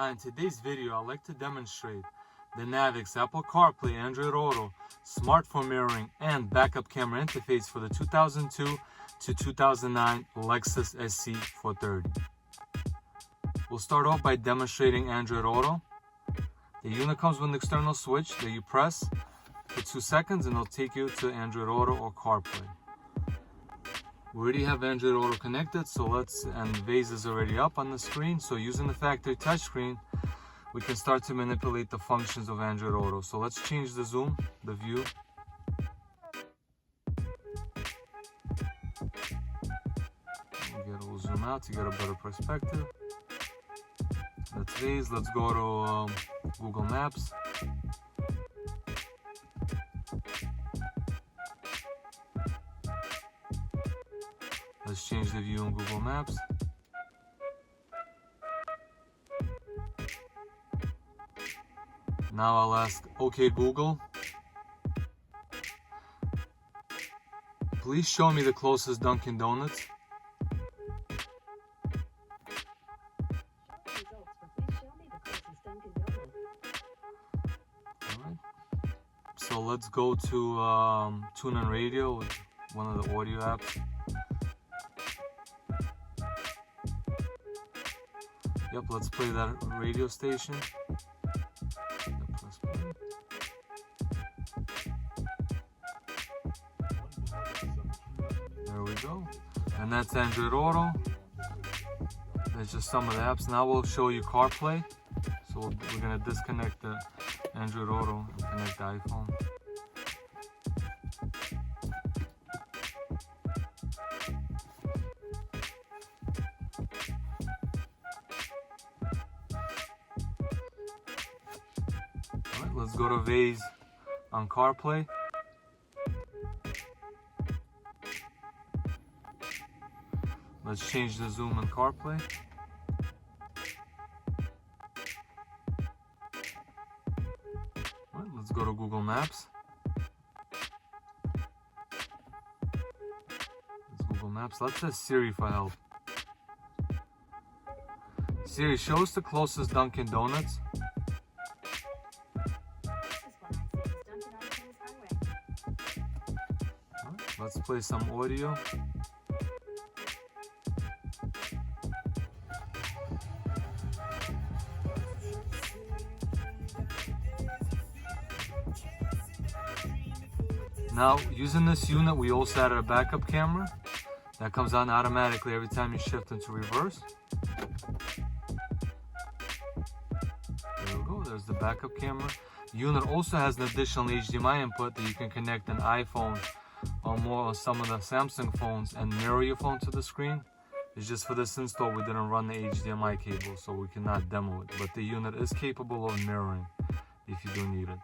In today's video, I'd like to demonstrate the NAViKS Apple CarPlay Android Auto smartphone mirroring and backup camera interface for the 2002 to 2009 Lexus SC430. We'll start off by demonstrating Android Auto. The unit comes with an external switch that you press for 2 seconds and it'll take you to Android Auto or CarPlay. We already have Android Auto connected, and Waze is already up on the screen. So using the factory touchscreen, we can start to manipulate the functions of Android Auto. So let's change the zoom, the view. We'll zoom out to get a better perspective. That's Waze. Let's go to Google Maps. Let's change the view in Google Maps. Now I'll ask, OK Google, please show me the closest Dunkin' Donuts. Alright. So let's go to TuneIn Radio, one of the audio apps. Yep, let's play that radio station. There we go. And that's Android Auto. There's just some of the apps. Now we'll show you CarPlay. So we're going to disconnect the Android Auto and connect the iPhone. Let's go to Waze on CarPlay. Let's change the zoom in CarPlay. Let's go to Google Maps. Google Maps. Let's ask Siri for help. Siri, show us the closest Dunkin' Donuts. Let's play some audio. Now, using this unit, we also added a backup camera that comes on automatically every time you shift into reverse. There we go, there's the backup camera. The unit also has an additional HDMI input that you can connect an iPhone or some of the Samsung phones and mirror your phone to the screen. It's just for this install we didn't run the HDMI cable, so we cannot demo it, but the unit is capable of mirroring if you do need it.